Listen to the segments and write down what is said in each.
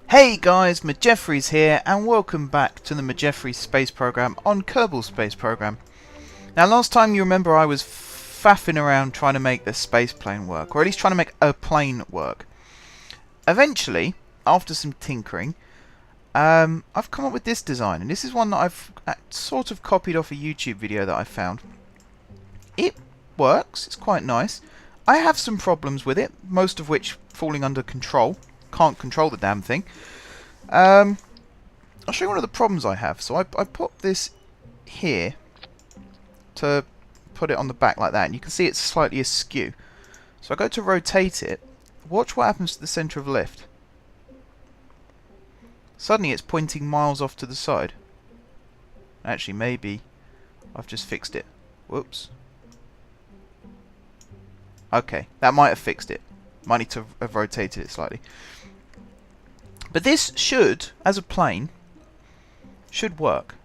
Hey guys, Majeffries here, and welcome back to the Majeffries Space Program on Kerbal Space Program. Now, last time you remember I was faffing around trying to make the space plane work, or at least trying to make a plane work. Eventually, after some tinkering, I've come up with this design, and this is one that I've sort of copied off a YouTube video that I found. It works, it's quite nice. I have some problems with it, most of which falling under control. Can't control the damn thing. I'll show you one of the problems I have. So I put this here to put it on the back like that, and you can see it's slightly askew. So I go to rotate it. Watch what happens to the centre of lift. Suddenly it's pointing miles off to the side. Actually, maybe I've just fixed it. Whoops. Okay, that might have fixed it. Might need to have rotated it slightly. But this should, as a plane, should work.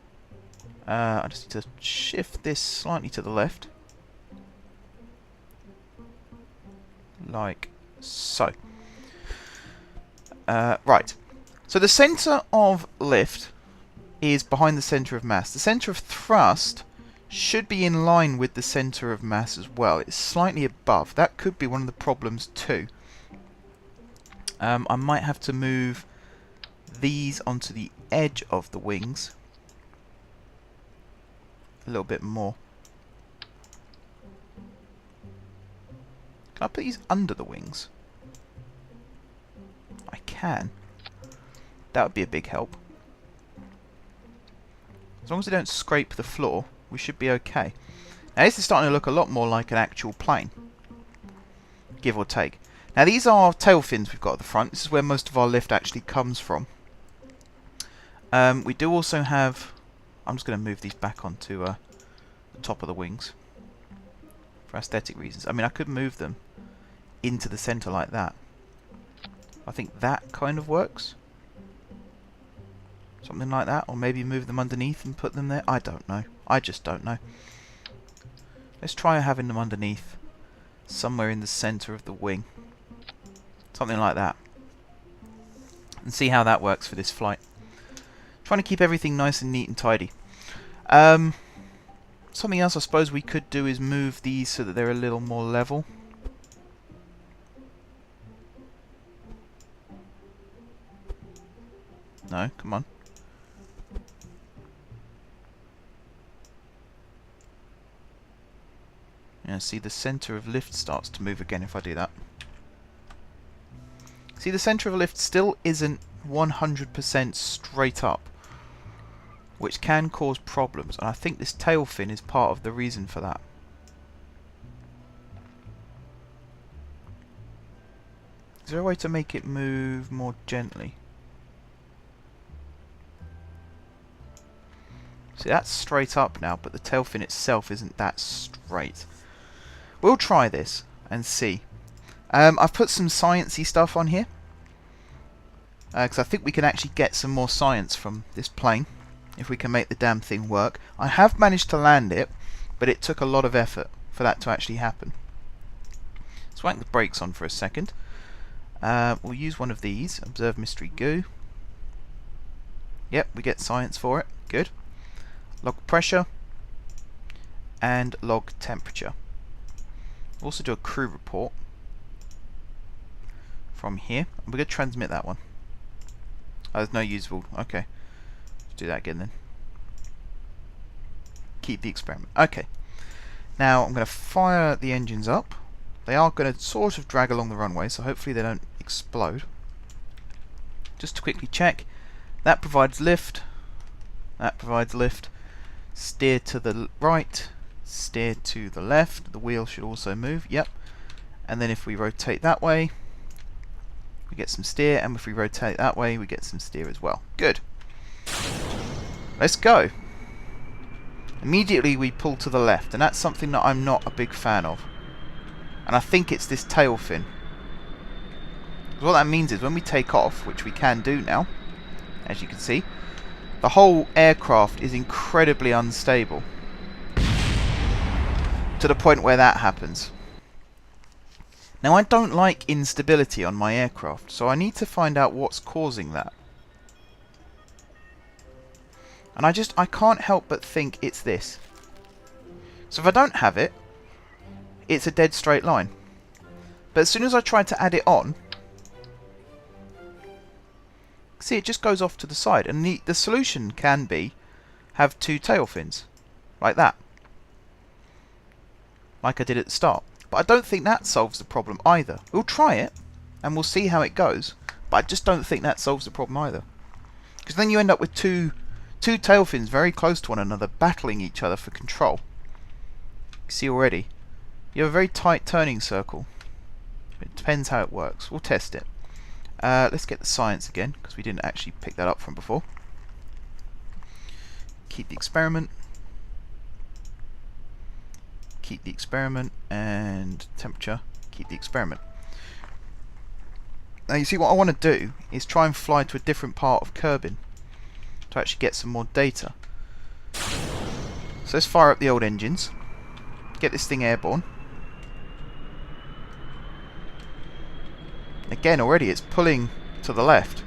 I just need to shift this slightly to the left. Like so. Right. So the centre of lift is behind the centre of mass. The centre of thrust should be in line with the centre of mass as well. It's slightly above. That could be one of the problems too. I might have to move these onto the edge of the wings a little bit more. Can I put these under the wings? I can. That would be a big help. As long as they don't scrape the floor, we should be okay. Now this is starting to look a lot more like an actual plane, give or take. Now these are tail fins we've got at the front. This is where most of our lift actually comes from. We do also have... I'm just going to move these back onto the top of the wings for aesthetic reasons. I mean, I could move them into the centre like that. I think that kind of works. Something like that. Or maybe move them underneath and put them there. I don't know. I just don't know. Let's try having them underneath somewhere in the centre of the wing. Something like that. And see how that works for this flight. Trying to keep everything nice and neat and tidy. Something else I suppose we could do is move these so that they're a little more level. No, come on. Yeah, see the centre of lift starts to move again if I do that. See, the centre of lift still isn't 100% straight up, which can cause problems, and I think this tail fin is part of the reason for that. Is there a way to make it move more gently? See, that's straight up now, but the tail fin itself isn't that straight. We'll try this and see. I've put some sciencey stuff on here, because I think we can actually get some more science from this plane if we can make the damn thing work. I have managed to land it, but it took a lot of effort for that to actually happen. Let's whack the brakes on for a second. We'll use one of these. Observe mystery goo. Yep, we get science for it. Good. Log pressure and log temperature. We'll also do a crew report from here. We're going to transmit that one. Oh, there's no usable. Okay. Let's do that again then. Keep the experiment. Okay. Now I'm going to fire the engines up. They are going to sort of drag along the runway, so hopefully they don't explode. Just to quickly check. That provides lift. That provides lift. Steer to the right. Steer to the left. The wheel should also move. Yep. And then if we rotate that way, we get some steer, and if we rotate that way, we get some steer as well. Good. Let's go. Immediately we pull to the left, and that's something that I'm not a big fan of. And I think it's this tail fin. What that means is when we take off, which we can do now, as you can see, the whole aircraft is incredibly unstable. To the point where that happens. Now I don't like instability on my aircraft, so I need to find out what's causing that. And I can't help but think it's this. So if I don't have it, it's a dead straight line. But as soon as I try to add it on, see, it just goes off to the side. And the solution can be have two tail fins, like that. Like I did at the start. But I don't think that solves the problem either. We'll try it, and we'll see how it goes. But I just don't think that solves the problem either. Because then you end up with two tail fins very close to one another, battling each other for control. You see already, you have a very tight turning circle. It depends how it works. We'll test it. Let's get the science again, because we didn't actually pick that up from before. Keep the experiment. Keep the experiment, and temperature, keep the experiment. Now you see, what I want to do is try and fly to a different part of Kerbal to actually get some more data. So let's fire up the old engines, get this thing airborne. Again, already it's pulling to the left.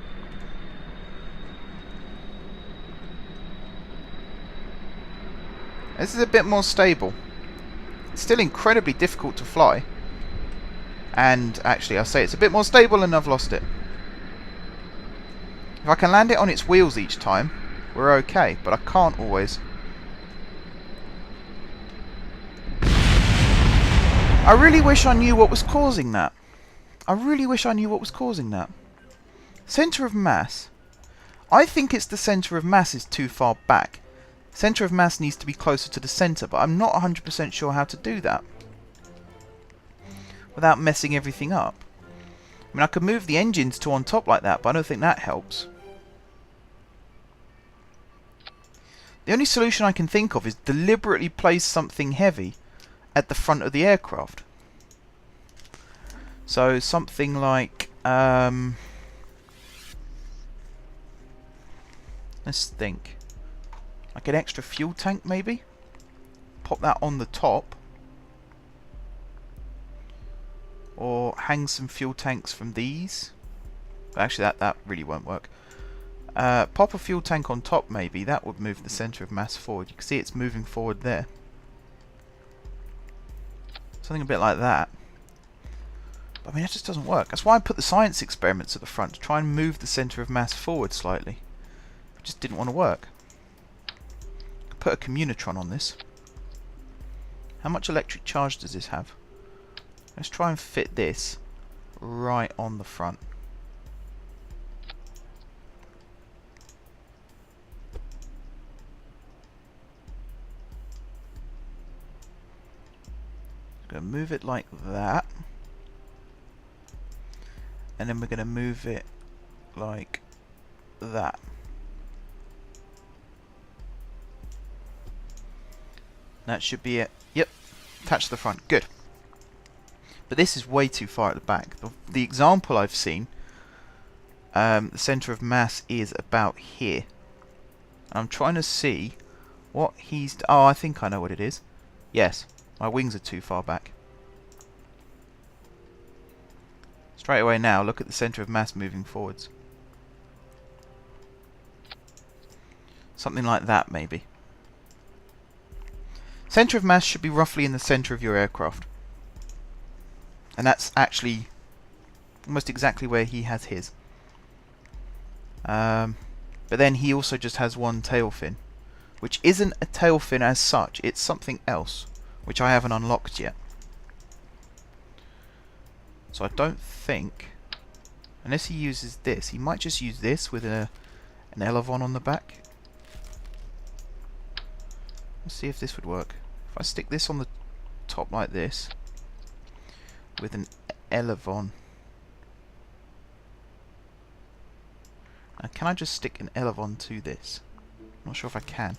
This is a bit more stable. It's still incredibly difficult to fly. And actually, I say it's a bit more stable and I've lost it. If I can land it on its wheels each time, we're okay. But I can't always. I really wish I knew what was causing that. I really wish I knew what was causing that. Centre of mass. I think it's the centre of mass is too far back. Centre of mass needs to be closer to the centre, but I'm not 100% sure how to do that without messing everything up. I mean, I could move the engines to on top like that, but I don't think that helps. The only solution I can think of is deliberately place something heavy at the front of the aircraft. So something like, let's think. Like an extra fuel tank, maybe? Pop that on the top. Or hang some fuel tanks from these. Actually, that really won't work. Pop a fuel tank on top, maybe. That would move the centre of mass forward. You can see it's moving forward there. Something a bit like that. But, I mean, that just doesn't work. That's why I put the science experiments at the front, to try and move the centre of mass forward slightly. It just didn't want to work. Put a communitron on this. How much electric charge does this have? Let's try and fit this right on the front. Going to move it like that, and then we're going to move it like that. That should be it. Yep, attach to the front. Good. But this is way too far at the back. The example I've seen, the centre of mass is about here. I'm trying to see what he's... Oh, I think I know what it is. Yes, my wings are too far back. Straight away now, look at the centre of mass moving forwards. Something like that, maybe. Centre of mass should be roughly in the centre of your aircraft. And that's actually almost exactly where he has his. But then he also just has one tail fin, which isn't a tail fin as such. It's something else, which I haven't unlocked yet. So I don't think, unless he uses this, he might just use this with an elevon on the back. Let's see if this would work. If I stick this on the top like this, with an elevon. Now, can I just stick an elevon to this? I'm not sure if I can.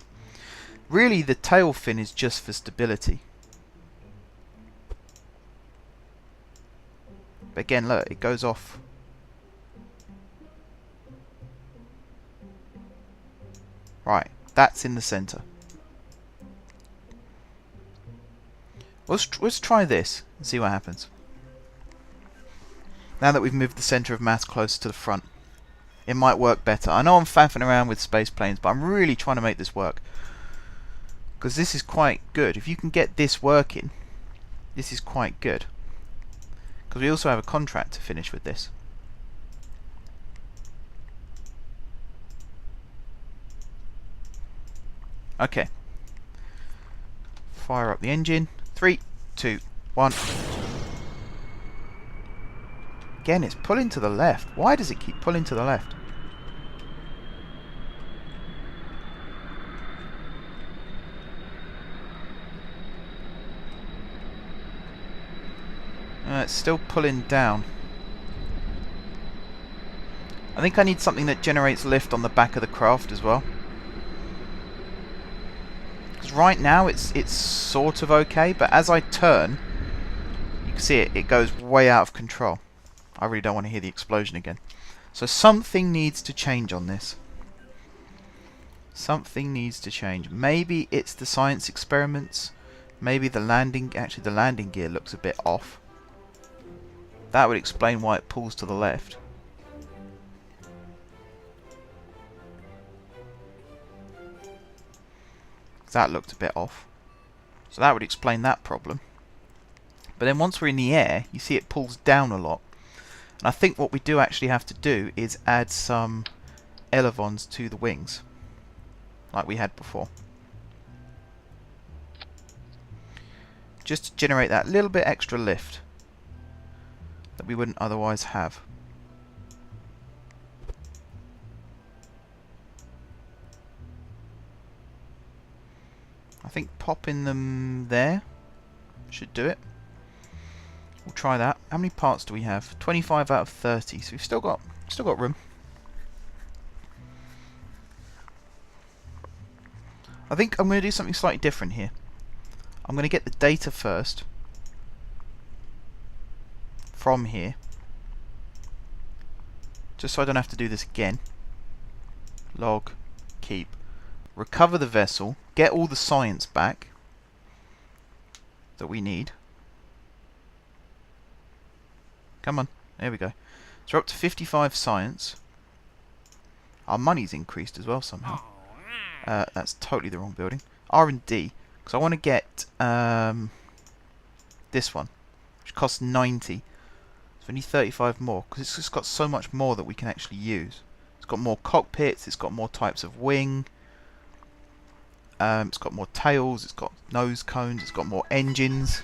Really, the tail fin is just for stability. But again, look, it goes off. Right, that's in the centre. Let's try this and see what happens. Now that we've moved the centre of mass closer to the front, it might work better. I know I'm faffing around with space planes, but I'm really trying to make this work. Because this is quite good. If you can get this working, this is quite good. Because we also have a contract to finish with this. Okay. Fire up the engine. 3, 2, 1. Again, it's pulling to the left. Why does it keep pulling to the left? It's still pulling down. I think I need something that generates lift on the back of the craft as well. Because right now it's sort of okay, but as I turn, you can see it goes way out of control. I really don't want to hear the explosion again. So something needs to change on this. Something needs to change. Maybe it's the science experiments. Maybe the landing... Actually, the landing gear looks a bit off. That would explain why it pulls to the left. That looked a bit off. So that would explain that problem. But then once we're in the air, you see it pulls down a lot. And I think what we do actually have to do is add some elevons to the wings, like we had before. Just to generate that little bit extra lift that we wouldn't otherwise have. I think popping them there should do it. We'll try that. How many parts do we have? 25 out of 30, so we've still got room. I think I'm going to do something slightly different here. I'm going to get the data first from here, just so I don't have to do this again. Log, keep, recover the vessel, get all the science back that we need. Come on, there we go. So we're up to 55 science. Our money's increased as well somehow. That's totally the wrong building. R&D, because I want to get this one, which costs 90. So we need 35 more, because it's just got so much more that we can actually use. It's got more cockpits, it's got more types of wing, it's got more tails, it's got nose cones, it's got more engines.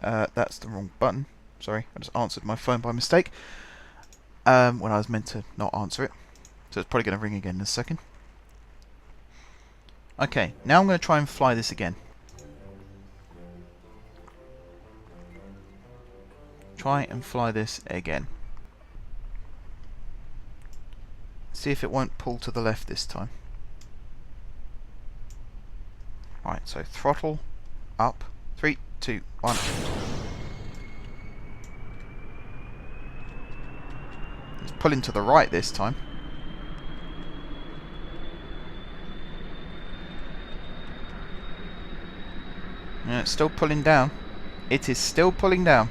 That's the wrong button. Sorry, I just answered my phone by mistake when I was meant to not answer it. So it's probably going to ring again in a second. Okay, now I'm going to try and fly this again. Try and fly this again. See if it won't pull to the left this time. Right, so throttle up. 3, 2, 1. It's pulling to the right this time. Yeah, it's still pulling down. It is still pulling down.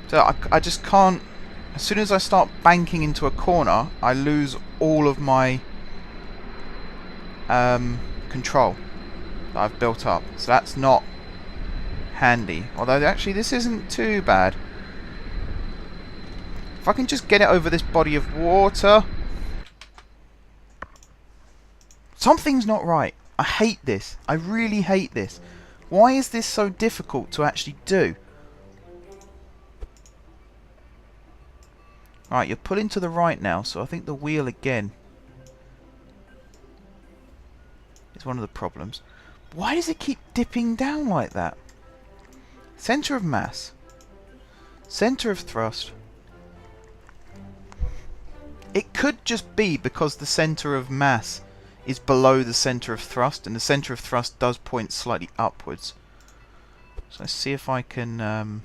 So I just can't... As soon as I start banking into a corner, I lose all of my control that I've built up. So that's not handy. Although actually this isn't too bad. If I can just get it over this body of water... Something's not right. I hate this. I really hate this. Why is this so difficult to actually do? Right, you're pulling to the right now, so I think the wheel again is one of the problems. Why does it keep dipping down like that? Centre of mass. Centre of thrust. It could just be because the centre of mass is below the centre of thrust, and the centre of thrust does point slightly upwards. So let's see if I can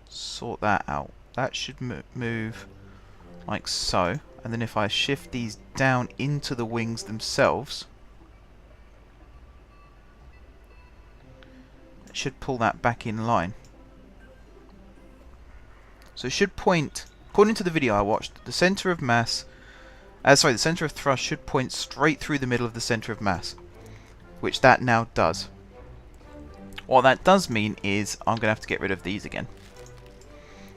sort that out. That should move like so, and then if I shift these down into the wings themselves, should pull that back in line. So it should point, according to the video I watched, the centre of mass, the centre of thrust should point straight through the middle of the centre of mass, which that now does. What that does mean is I'm going to have to get rid of these again.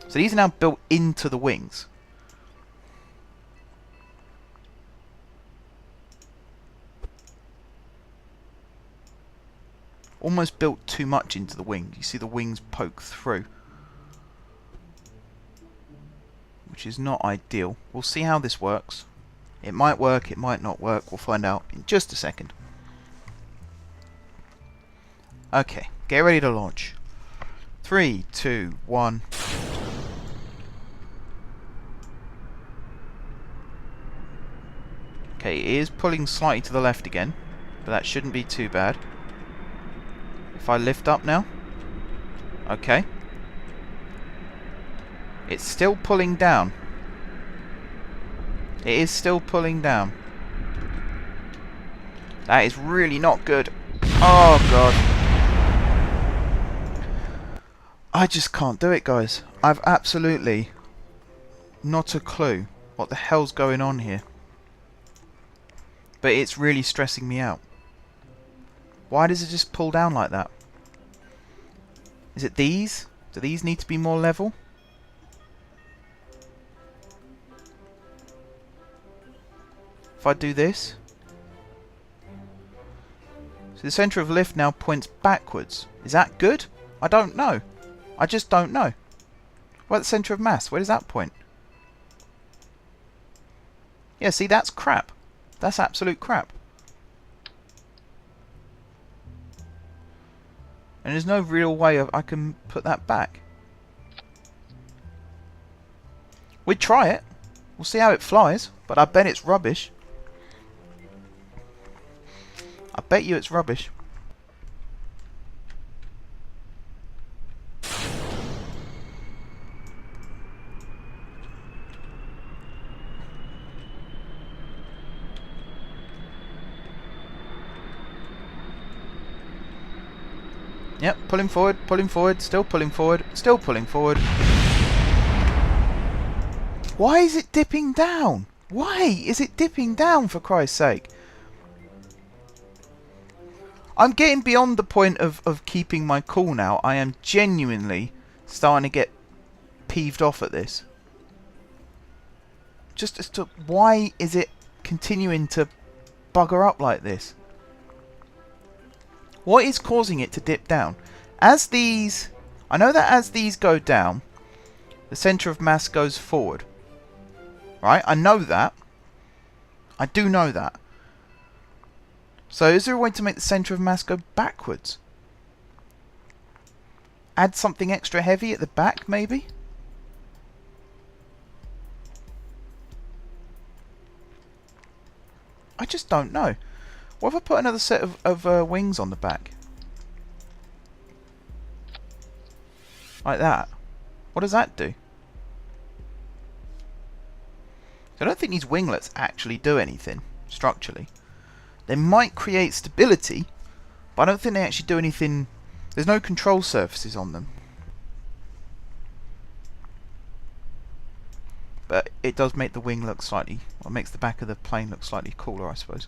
So these are now built into the wings. Almost built too much into the wing. You see the wings poke through, which is not ideal. We'll see how this works. It might work, it might not work. We'll find out in just a second. Okay, get ready to launch. 3, 2, 1. Okay, it is pulling slightly to the left again, but that shouldn't be too bad. If I lift up now, okay, it's still pulling down. It is still pulling down. That is really not good. Oh god, I just can't do it, guys. I've absolutely not a clue what the hell's going on here, but it's really stressing me out. Why does it just pull down like that? Is it these? Do these need to be more level? If I do this, so the centre of lift now points backwards. Is that good? I don't know. I just don't know. What about the centre of mass? Where does that point? Yeah, see, that's crap. That's absolute crap. And there's no real way I can put that back. We'd try it. We'll see how it flies, but I bet it's rubbish. I bet you it's rubbish. Yep, pulling forward, still pulling forward, still pulling forward. Why is it dipping down? Why is it dipping down, for Christ's sake? I'm getting beyond the point of keeping my cool now. I am genuinely starting to get peeved off at this. Just as to why is it continuing to bugger up like this? What is causing it to dip down? As these... I know that as these go down, the centre of mass goes forward. Right? I know that. I do know that. So is there a way to make the centre of mass go backwards? Add something extra heavy at the back, maybe? I just don't know. What if I put another set of wings on the back? Like that. What does that do? I don't think these winglets actually do anything structurally. They might create stability, but I don't think they actually do anything. There's no control surfaces on them. But it does make the wing look slightly... Well, it makes the back of the plane look slightly cooler, I suppose.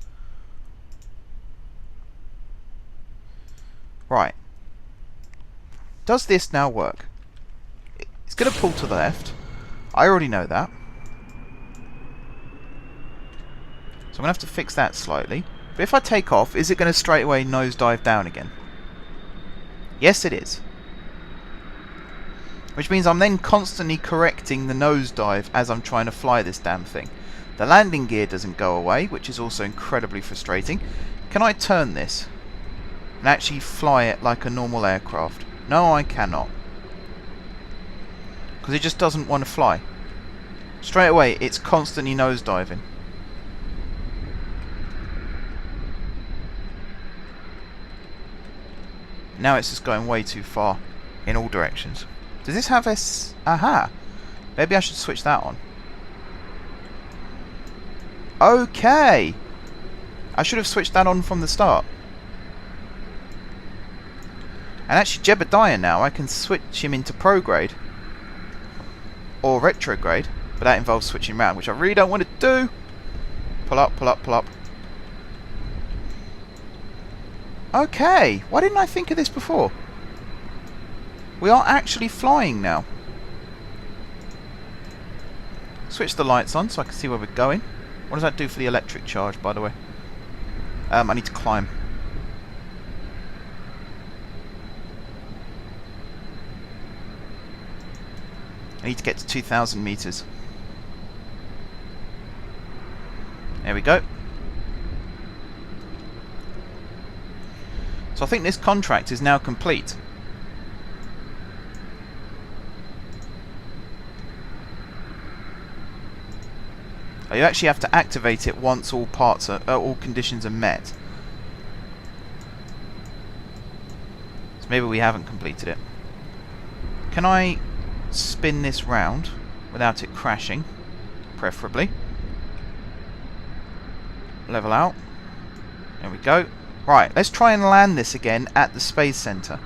Right. Does this now work? It's going to pull to the left. I already know that. So I'm going to have to fix that slightly. But if I take off, is it going to straight away nosedive down again? Yes, it is. Which means I'm then constantly correcting the nosedive as I'm trying to fly this damn thing. The landing gear doesn't go away, which is also incredibly frustrating. Can I turn this and actually fly it like a normal aircraft? No, I cannot. Because it just doesn't want to fly. Straight away, it's constantly nosediving. Now it's just going way too far in all directions. Does this have S? Aha! Maybe I should switch that on. Okay! I should have switched that on from the start. And actually Jebediah now, I can switch him into prograde. Or retrograde. But that involves switching around, which I really don't want to do. Pull up, pull up, pull up. Okay, why didn't I think of this before? We are actually flying now. Switch the lights on so I can see where we're going. What does that do for the electric charge, by the way? I need to climb. I need to get to 2,000 meters. There we go. So I think this contract is now complete. You actually have to activate it once all all conditions are met. So maybe we haven't completed it. Can I spin this round without it crashing? Preferably. Level out. There we go. Right, let's try and land this again at the Space Center.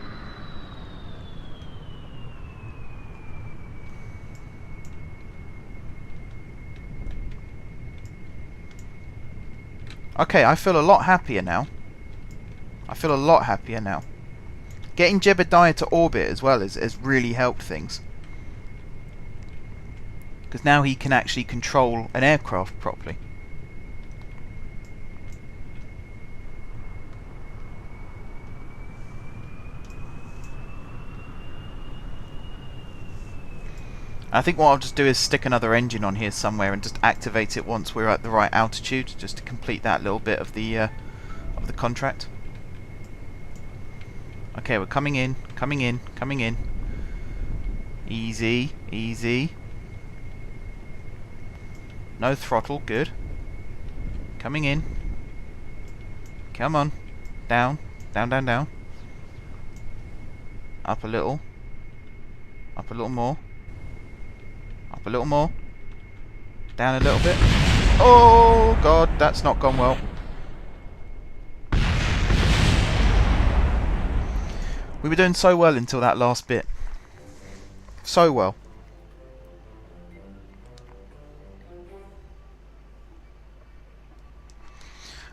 Okay, I feel a lot happier now. I feel a lot happier now. Getting Jebediah to orbit as well has really helped things. Because now he can actually control an aircraft properly. I think what I'll just do is stick another engine on here somewhere and just activate it once we're at the right altitude, just to complete that little bit of the contract. Okay, we're coming in, coming in, coming in. Easy, easy. No throttle, good. Coming in. Come on. Down, down, down, down. Up a little. Up a little more. Up a little more. Down a little bit. Oh god, that's not gone well. We were doing so well until that last bit. So well.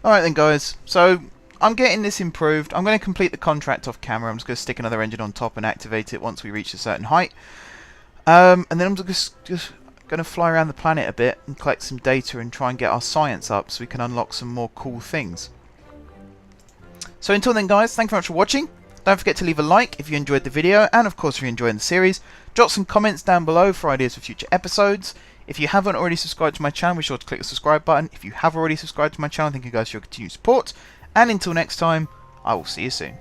Alright then guys, so I'm getting this improved. I'm going to complete the contract off camera. I'm just going to stick another engine on top and activate it once we reach a certain height. And then I'm just going to fly around the planet a bit and collect some data and try and get our science up so we can unlock some more cool things. So until then guys, thank you very much for watching. Don't forget to leave a like if you enjoyed the video, and of course if you're enjoying the series. Drop some comments down below for ideas for future episodes. If you haven't already subscribed to my channel, be sure to click the subscribe button. If you have already subscribed to my channel, thank you guys for your continued support. And until next time, I will see you soon.